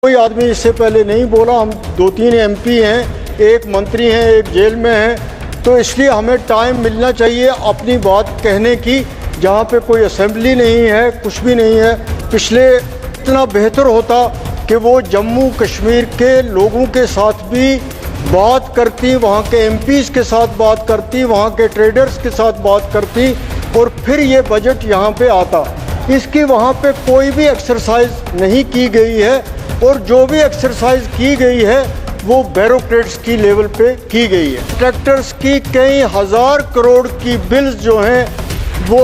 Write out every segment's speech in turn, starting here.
कोई आदमी इससे पहले नहीं बोला। हम 2-3 एमपी हैं, एक मंत्री हैं, एक जेल में हैं, तो इसलिए हमें टाइम मिलना चाहिए अपनी बात कहने की। जहाँ पे कोई असेंबली नहीं है, कुछ भी नहीं है। पिछले इतना बेहतर होता कि वो जम्मू कश्मीर के लोगों के साथ भी बात करती, वहाँ के एमपीज़ के साथ बात करती, वहाँ के ट्रेडर्स के साथ बात करती और फिर ये बजट यहाँ पे आता। इसकी वहाँ पे कोई भी एक्सरसाइज नहीं की गई है और जो भी एक्सरसाइज की गई है वो ब्यूरोक्रेट्स की लेवल पे की गई है। ट्रैक्टर्स की कई हज़ार करोड़ की बिल्स जो हैं वो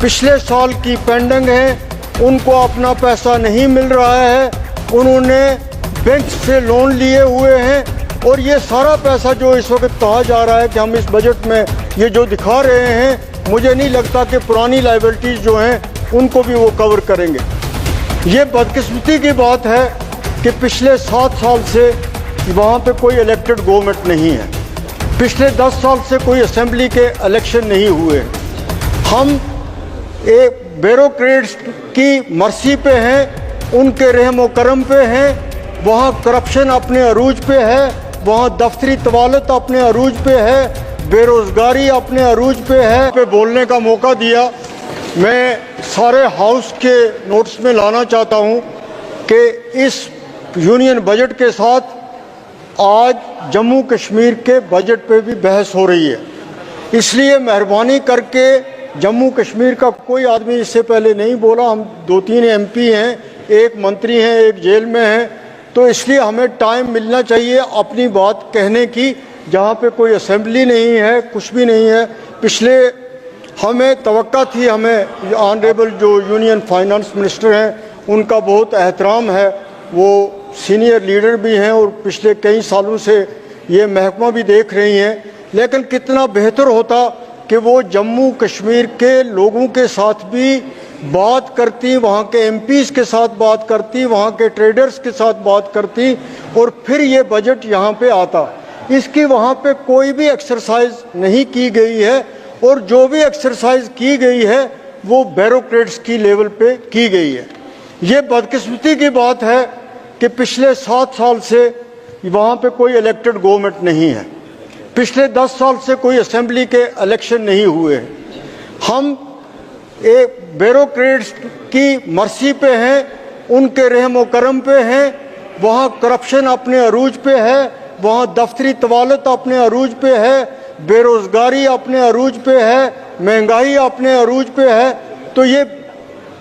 पिछले साल की पेंडिंग हैं, उनको अपना पैसा नहीं मिल रहा है। उन्होंने बैंक से लोन लिए हुए हैं और ये सारा पैसा जो इस वक्त कहा जा रहा है कि हम इस बजट में ये जो दिखा रहे हैं, मुझे नहीं लगता कि पुरानी लायबिलिटीज़ जो हैं उनको भी वो कवर करेंगे। ये बदकिस्मती की बात है कि पिछले 7 साल से वहाँ पे कोई इलेक्टेड गवर्नमेंट नहीं है। पिछले 10 साल से कोई असेंबली के इलेक्शन नहीं हुए। हम एक ब्यूरोक्रेट्स की मर्जी पे हैं, उनके रहम करम पे हैं। वहाँ करप्शन अपने अरूज पे है, वहाँ दफ्तरी तवालत अपने अरूज पे है, बेरोज़गारी अपने अरूज पे है। पे बोलने का मौका दिया। मैं सारे हाउस के नोट्स में लाना चाहता हूँ कि इस यूनियन बजट के साथ आज जम्मू कश्मीर के बजट पे भी बहस हो रही है। इसलिए मेहरबानी करके जम्मू कश्मीर का कोई आदमी इससे पहले नहीं बोला। हम 2-3 एमपी हैं, एक मंत्री हैं, एक जेल में हैं, तो इसलिए हमें टाइम मिलना चाहिए अपनी बात कहने की। जहाँ पे कोई असेंबली नहीं है, कुछ भी नहीं है। पिछले हमें तवक्का थी, हमें ऑनरेबल जो यूनियन फाइनेंस मिनिस्टर हैं उनका बहुत एहतराम है, वो सीनियर लीडर भी हैं और पिछले कई सालों से ये महकमा भी देख रही हैं। लेकिन कितना बेहतर होता कि वो जम्मू कश्मीर के लोगों के साथ भी बात करती, वहाँ के एमपीज़ के साथ बात करती, वहाँ के ट्रेडर्स के साथ बात करती और फिर ये बजट यहाँ पे आता। इसकी वहाँ पे कोई भी एक्सरसाइज नहीं की गई है और जो भी एक्सरसाइज की गई है वो ब्यूरोक्रेट्स की लेवल पे की गई है। ये बदकिस्मती की बात है कि पिछले 7 साल से वहाँ पे कोई इलेक्टेड गवर्नमेंट नहीं है। पिछले 10 साल से कोई असेंबली के इलेक्शन नहीं हुए। हम एक ब्यूरोक्रेट्स की मर्जी पे हैं, उनके रहम करम पे हैं। वहाँ करप्शन अपने अरूज पे है, वहाँ दफ्तरी तवालत अपने अरूज पे है, बेरोज़गारी अपने अरूज पे है, महंगाई अपने अरूज पे है। तो ये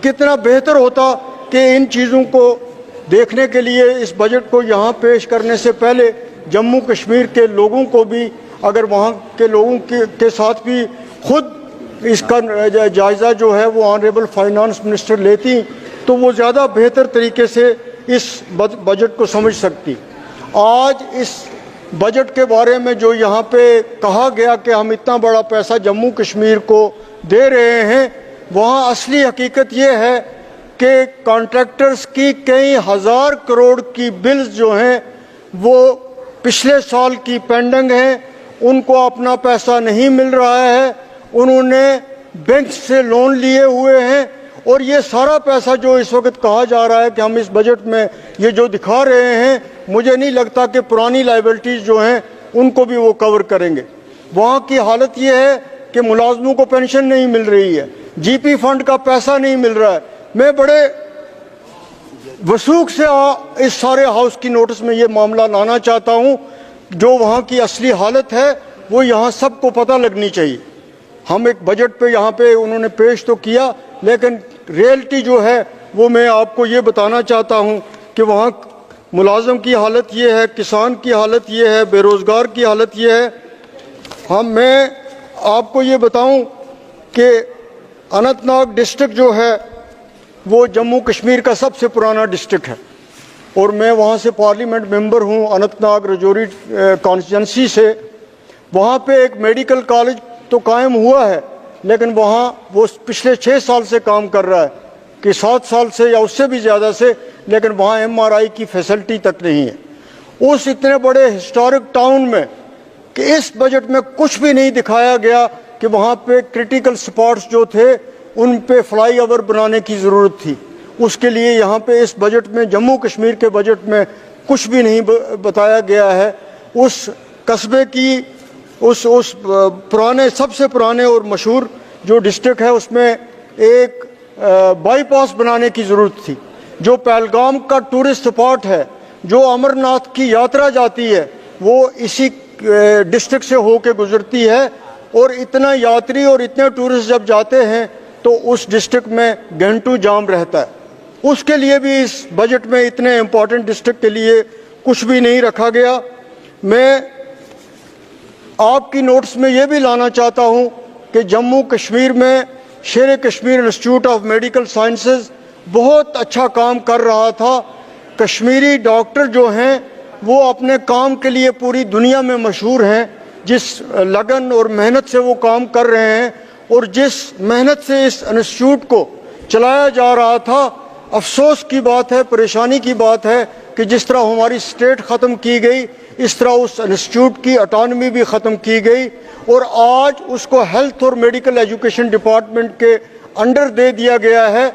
कितना बेहतर होता कि इन चीज़ों को देखने के लिए इस बजट को यहाँ पेश करने से पहले जम्मू कश्मीर के लोगों को भी, अगर वहाँ के लोगों के साथ भी खुद इसका जायज़ा जो है वो ऑनरेबल फाइनेंस मिनिस्टर लेती तो वो ज़्यादा बेहतर तरीके से इस बजट को समझ सकती। आज इस बजट के बारे में जो यहाँ पे कहा गया कि हम इतना बड़ा पैसा जम्मू कश्मीर को दे रहे हैं, वहाँ असली हकीकत ये है कि कॉन्ट्रैक्टर्स की कई हज़ार करोड़ की बिल्स जो हैं वो पिछले साल की पेंडिंग हैं, उनको अपना पैसा नहीं मिल रहा है। उन्होंने बैंक से लोन लिए हुए हैं और ये सारा पैसा जो इस वक्त कहा जा रहा है कि हम इस बजट में ये जो दिखा रहे हैं, मुझे नहीं लगता कि पुरानी लायबिलिटीज़ जो हैं उनको भी वो कवर करेंगे। वहाँ की हालत ये है कि मुलाजमों को पेंशन नहीं मिल रही है, जीपी फंड का पैसा नहीं मिल रहा है। मैं बड़े वसूख से इस सारे हाउस की नोटिस में ये मामला लाना चाहता हूँ। जो वहाँ की असली हालत है वो यहाँ सबको पता लगनी चाहिए। हम एक बजट पे यहाँ पे उन्होंने पेश तो किया, लेकिन रियलिटी जो है वो मैं आपको ये बताना चाहता हूँ कि वहाँ मुलाजम की हालत ये है, किसान की हालत ये है, बेरोज़गार की हालत ये है। मैं आपको ये बताऊँ कि अनंतनाग डिस्ट्रिक्ट जो है वो जम्मू कश्मीर का सबसे पुराना डिस्ट्रिक्ट है और मैं वहाँ से पार्लियामेंट मेंबर हूँ, अनंतनाग रजौरी कॉन्स्टिट्यूंसी से। वहाँ पे एक मेडिकल कॉलेज तो कायम हुआ है, लेकिन वहाँ वो पिछले 6 साल से काम कर रहा है कि 7 साल से या उससे भी ज़्यादा से, लेकिन वहाँ MRI की फैसिलिटी तक नहीं है। उस इतने बड़े हिस्टोरिक टाउन में कि इस बजट में कुछ भी नहीं दिखाया गया कि वहाँ पे क्रिटिकल स्पॉट्स जो थे उन पे फ्लाई ओवर बनाने की ज़रूरत थी। उसके लिए यहाँ पे इस बजट में, जम्मू कश्मीर के बजट में कुछ भी नहीं बताया गया है। उस कस्बे की उस पुराने, सबसे पुराने और मशहूर जो डिस्ट्रिक्ट है उसमें एक बाईपास बनाने की ज़रूरत थी। जो पहलगाम का टूरिस्ट स्पॉट है, जो अमरनाथ की यात्रा जाती है, वो इसी डिस्ट्रिक्ट से होके गुजरती है। और इतना यात्री और इतने टूरिस्ट जब जाते हैं तो उस डिस्ट्रिक्ट में घंटों जाम रहता है। उसके लिए भी इस बजट में इतने इम्पोर्टेंट डिस्ट्रिक्ट के लिए कुछ भी नहीं रखा गया। मैं आपकी नोट्स में ये भी लाना चाहता हूँ कि जम्मू कश्मीर में शेर Kashmir institute of medical sciences बहुत अच्छा काम कर रहा था। कश्मीरी डॉक्टर जो हैं वो अपने काम के लिए पूरी दुनिया में मशहूर हैं। जिस लगन और मेहनत से वो काम कर रहे हैं और जिस मेहनत से इस इंस्टीट्यूट को चलाया जा रहा था, अफसोस की बात है, परेशानी की बात है कि जिस तरह हमारी स्टेट ख़त्म की गई, इस तरह उस इंस्टीट्यूट की ऑटोनॉमी भी ख़त्म की गई और आज उसको हेल्थ और मेडिकल एजुकेशन डिपार्टमेंट के अंडर दे दिया गया है।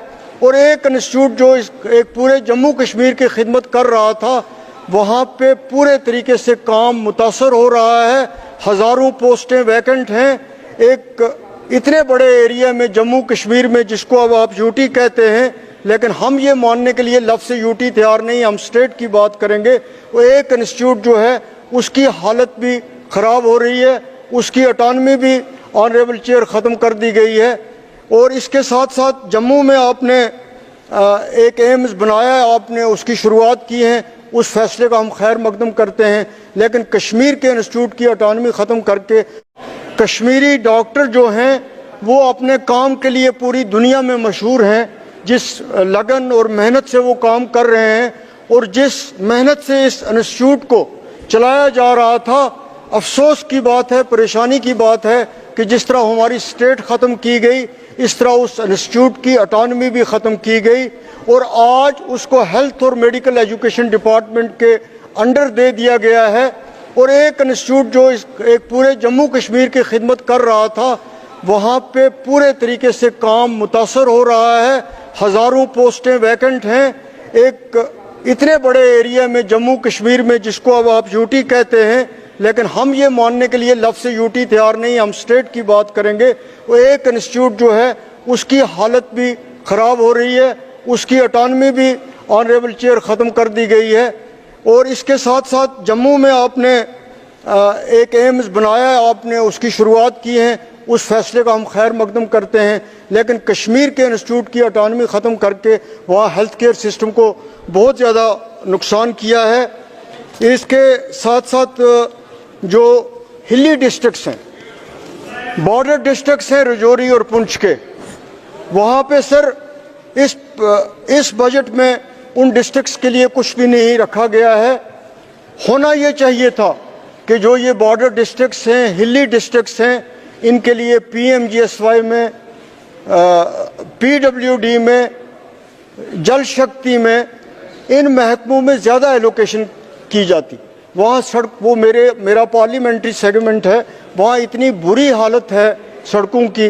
और एक इंस्टीट्यूट जो एक पूरे जम्मू कश्मीर की खिदमत कर रहा था, वहाँ पे पूरे तरीके से काम मुतासर हो रहा है। हज़ारों पोस्टें वैकेंट हैं। एक इतने बड़े एरिया में, जम्मू कश्मीर में, जिसको अब आप यूटी कहते हैं, लेकिन हम ये मानने के लिए लफ्ज़ यूटी तैयार नहीं, हम स्टेट की बात करेंगे। वो एक इंस्टीट्यूट जो है उसकी हालत भी ख़राब हो रही है, उसकी ऑटोनॉमी भी ऑनरेबल चेयर ख़त्म कर दी गई है। और इसके साथ साथ जम्मू में आपने एक एम्स बनाया है, आपने उसकी शुरुआत की है, उस फैसले का हम खैर मकदम करते हैं। लेकिन कश्मीर के इंस्टीट्यूट की ऑटोनॉमी ख़त्म करके कश्मीरी डॉक्टर जो हैं वो अपने काम के लिए पूरी दुनिया में मशहूर हैं। जिस लगन और मेहनत से वो काम कर रहे हैं और जिस मेहनत से इस इंस्टीट्यूट को चलाया जा रहा था, अफसोस की बात है, परेशानी की बात है कि जिस तरह हमारी स्टेट ख़त्म की गई, इस तरह उस इंस्टीट्यूट की ऑटोनॉमी भी ख़त्म की गई और आज उसको हेल्थ और मेडिकल एजुकेशन डिपार्टमेंट के अंडर दे दिया गया है। और एक इंस्टीट्यूट जो एक पूरे जम्मू कश्मीर की खिदमत कर रहा था, वहाँ पे पूरे तरीके से काम मुतासर हो रहा है। हज़ारों पोस्टें वैकेंट हैं। एक इतने बड़े एरिया में, जम्मू कश्मीर में, जिसको अब आप यूटी कहते हैं, लेकिन हम ये मानने के लिए लफ्ज़ यूटी तैयार नहीं, हम स्टेट की बात करेंगे। वो एक इंस्टीट्यूट जो है उसकी हालत भी ख़राब हो रही है, उसकी ऑटोनॉमी भी ऑनरेबल चेयर ख़त्म कर दी गई है। और इसके साथ साथ जम्मू में आपने एक एम्स बनाया है, आपने उसकी शुरुआत की है, उस फैसले का हम खैर मकदम करते हैं। लेकिन कश्मीर के इंस्टीट्यूट की ऑटोनॉमी ख़त्म करके वहाँ हेल्थ केयर सिस्टम को बहुत ज़्यादा नुकसान किया है। इसके साथ साथ जो हिली डिस्ट्रिक्ट्स हैं, बॉर्डर डिस्ट्रिक्ट्स हैं रजौरी और पुंछ के, वहाँ पे सर इस बजट में उन डिस्ट्रिक्ट्स के लिए कुछ भी नहीं रखा गया है। होना ये चाहिए था कि जो ये बॉर्डर डिस्ट्रिक्ट्स हैं, हिली डिस्ट्रिक्ट्स हैं, इनके लिए PMGSY में, PWD में, जल शक्ति में, इन महकमों में ज़्यादा एलोकेशन की जाती। वहाँ सड़क, वो मेरा पार्लियामेंट्री सेगमेंट है, वहाँ इतनी बुरी हालत है सड़कों की,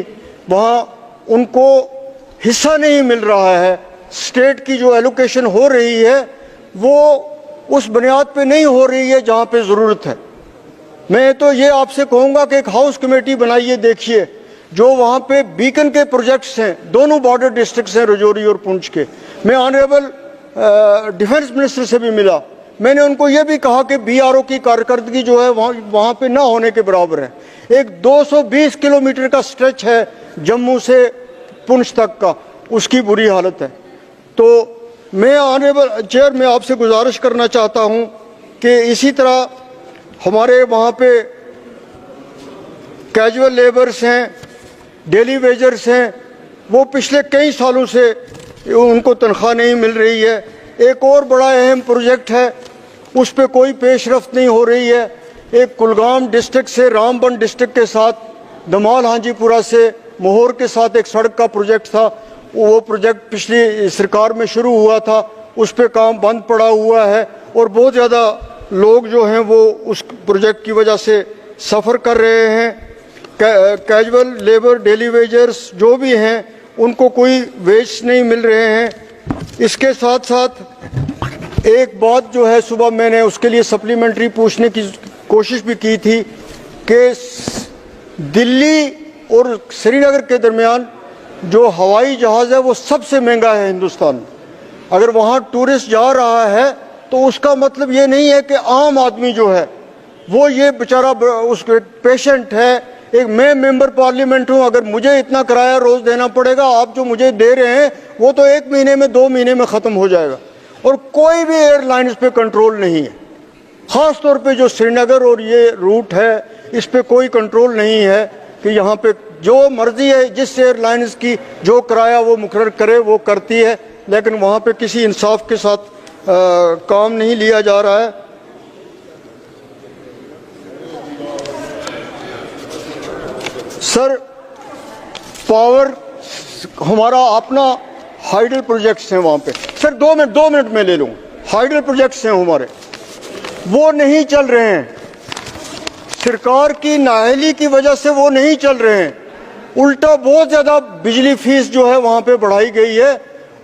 वहाँ उनको हिस्सा नहीं मिल रहा है। स्टेट की जो एलोकेशन हो रही है वो उस बुनियाद पे नहीं हो रही है जहाँ पे ज़रूरत है। मैं तो ये आपसे कहूँगा कि एक हाउस कमेटी बनाइए, देखिए जो वहाँ पे बीकन के प्रोजेक्ट्स हैं, दोनों बॉर्डर डिस्ट्रिक्ट्स हैं रजौरी और पुंछ के। मैं ऑनरेबल डिफेंस मिनिस्टर से भी मिला, मैंने उनको ये भी कहा कि BRO की कारकर्दगी जो है वहाँ पे ना होने के बराबर है। एक 220 किलोमीटर का स्ट्रेच है जम्मू से पुंछ तक का, उसकी बुरी हालत है। तो मैं ऑनरेबल चेयर में आपसे गुजारिश करना चाहता हूँ कि इसी तरह हमारे वहाँ पे कैजुअल लेबर्स हैं, डेली वेजर्स हैं, वो पिछले कई सालों से उनको तनख्वाह नहीं मिल रही है। एक और बड़ा अहम प्रोजेक्ट है, उस पर कोई पेशरफ्त नहीं हो रही है। एक कुलगाम डिस्ट्रिक्ट से रामबन डिस्ट्रिक्ट के साथ दमाल हांजीपुरा से मोहर के साथ एक सड़क का प्रोजेक्ट था, वो प्रोजेक्ट पिछली सरकार में शुरू हुआ था, उस पर काम बंद पड़ा हुआ है और बहुत ज़्यादा लोग जो हैं वो उस प्रोजेक्ट की वजह से सफ़र कर रहे हैं। कैजुअल लेबर, डेली वेजर्स जो भी हैं, उनको कोई वेज नहीं मिल रहे हैं। इसके साथ साथ एक बात जो है, सुबह मैंने उसके लिए सप्लीमेंट्री पूछने की कोशिश भी की थी कि दिल्ली और श्रीनगर के दरमियान जो हवाई जहाज़ है वो सबसे महंगा है हिंदुस्तान में। अगर वहाँ टूरिस्ट जा रहा है तो उसका मतलब ये नहीं है कि आम आदमी जो है वो ये बेचारा उस पेशेंट है। एक मैं मेंबर पार्लियामेंट हूँ, अगर मुझे इतना किराया रोज़ देना पड़ेगा, आप जो मुझे दे रहे हैं वो तो 1 महीने में 2 महीने में ख़त्म हो जाएगा। और कोई भी एयरलाइंस पे कंट्रोल नहीं है, ख़ास तौर पे जो श्रीनगर और ये रूट है इस पे कोई कंट्रोल नहीं है कि यहाँ पे जो मर्जी है जिस एयरलाइंस की जो किराया वो मुकर्रर करे वो करती है, लेकिन वहाँ पे किसी इंसाफ के साथ काम नहीं लिया जा रहा है। सर, पावर हमारा अपना हाइडल प्रोजेक्ट्स हैं वहाँ पे। सर 2 मिनट में ले लूँगा। हाइडल प्रोजेक्ट्स हैं हमारे, वो नहीं चल रहे हैं। सरकार की नाअहली की वजह से वो नहीं चल रहे हैं। उल्टा बहुत ज़्यादा बिजली फीस जो है वहाँ पे बढ़ाई गई है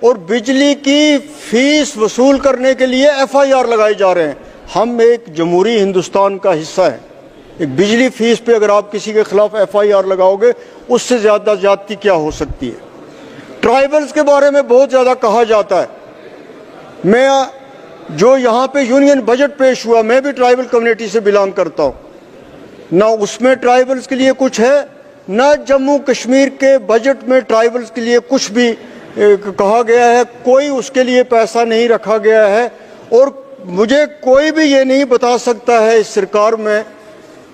और बिजली की फीस वसूल करने के लिए FIR लगाए जा रहे हैं। हम एक जमहूरी हिंदुस्तान का हिस्सा है। एक बिजली फीस पे अगर आप किसी के खिलाफ FIR लगाओगे, उससे ज़्यादा ज़्यादती क्या हो सकती है। ट्राइबल्स के बारे में बहुत ज़्यादा कहा जाता है। मैं जो यहाँ पे यूनियन बजट पेश हुआ, मैं भी ट्राइबल कम्युनिटी से बिलोंग करता हूँ, ना उसमें ट्राइबल्स के लिए कुछ है, ना जम्मू कश्मीर के बजट में ट्राइबल्स के लिए कुछ भी कहा गया है। कोई उसके लिए पैसा नहीं रखा गया है और मुझे कोई भी ये नहीं बता सकता है इस सरकार में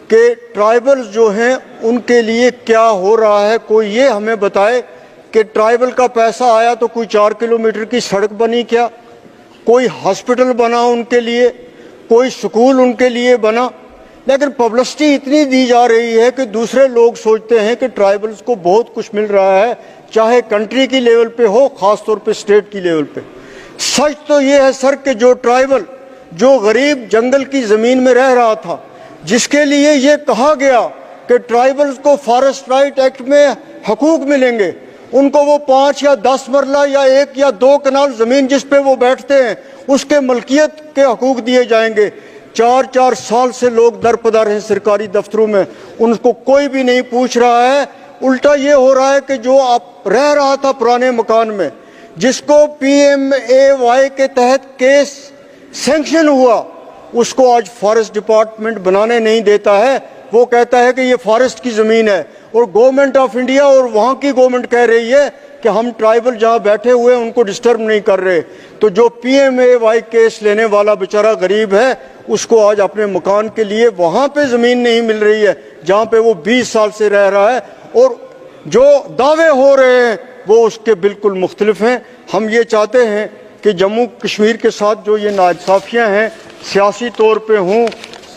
कि ट्राइबल्स जो हैं उनके लिए क्या हो रहा है। कोई ये हमें बताए कि ट्राइबल का पैसा आया तो कोई 4 किलोमीटर की सड़क बनी क्या, कोई हॉस्पिटल बना उनके लिए, कोई स्कूल उनके लिए बना। लेकिन पब्लिसिटी इतनी दी जा रही है कि दूसरे लोग सोचते हैं कि ट्राइबल्स को बहुत कुछ मिल रहा है, चाहे कंट्री की लेवल पे हो, ख़ास तौर पे स्टेट की लेवल पे। सच तो ये है सर कि जो ट्राइबल, जो गरीब जंगल की ज़मीन में रह रहा था, जिसके लिए ये कहा गया कि ट्राइबल्स को फॉरेस्ट राइट एक्ट में हकूक मिलेंगे, उनको वो 5 या 10 मरला या 1 या 2 कनाल ज़मीन जिस पे वो बैठते हैं उसके मलकियत के हकूक दिए जाएंगे। 4-4 साल से लोग दरपदर हैं सरकारी दफ्तरों में, उनको कोई भी नहीं पूछ रहा है। उल्टा ये हो रहा है कि जो आप रह रहा था पुराने मकान में, जिसको PMAY के तहत केस सैंक्शन हुआ, उसको आज फॉरेस्ट डिपार्टमेंट बनाने नहीं देता है। वो कहता है कि ये फॉरेस्ट की ज़मीन है और गवर्नमेंट ऑफ इंडिया और वहाँ की गवर्नमेंट कह रही है कि हम ट्राइबल जहाँ बैठे हुए हैं उनको डिस्टर्ब नहीं कर रहे। तो जो PMAY केस लेने वाला बेचारा गरीब है, उसको आज अपने मकान के लिए वहाँ पे ज़मीन नहीं मिल रही है जहाँ पे वो 20 साल से रह रहा है, और जो दावे हो रहे हैं वो उसके बिल्कुल मुख्तलिफ हैं। हम ये चाहते हैं कि जम्मू कश्मीर के साथ जो ये नाइंसाफ़ियाँ हैं, सियासी तौर पे हों,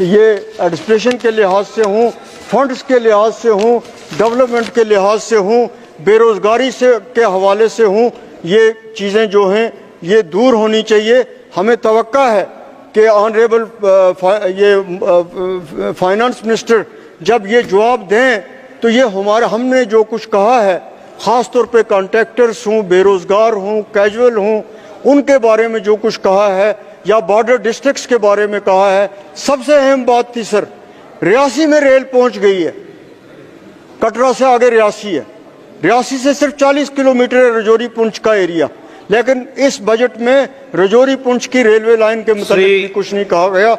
ये एडमिनिस्ट्रेशन के लिहाज से हों, फंड्स के लिहाज से हों, डेवलपमेंट के लिहाज से हों, बेरोज़गारी से के हवाले से हों, ये चीज़ें जो हैं ये दूर होनी चाहिए। हमें तवक्का है कि ऑनरेबल ये फाइनेंस मिनिस्टर जब ये जवाब दें तो ये हमने जो कुछ कहा है, ख़ास तौर पे कॉन्ट्रैक्टर्स हों, बेरोज़गार हों, कैजुअल हों, उनके बारे में जो कुछ कहा है, या बॉर्डर डिस्ट्रिक्ट्स के बारे में कहा है। सबसे अहम बात थी सर, रियासी में रेल पहुंच गई है, कटरा से आगे रियासी है, रियासी से सिर्फ 40 किलोमीटर है रजौरी पुंछ का एरिया, लेकिन इस बजट में रजौरी पुंछ की रेलवे लाइन के मुताबिक भी कुछ नहीं कहा गया।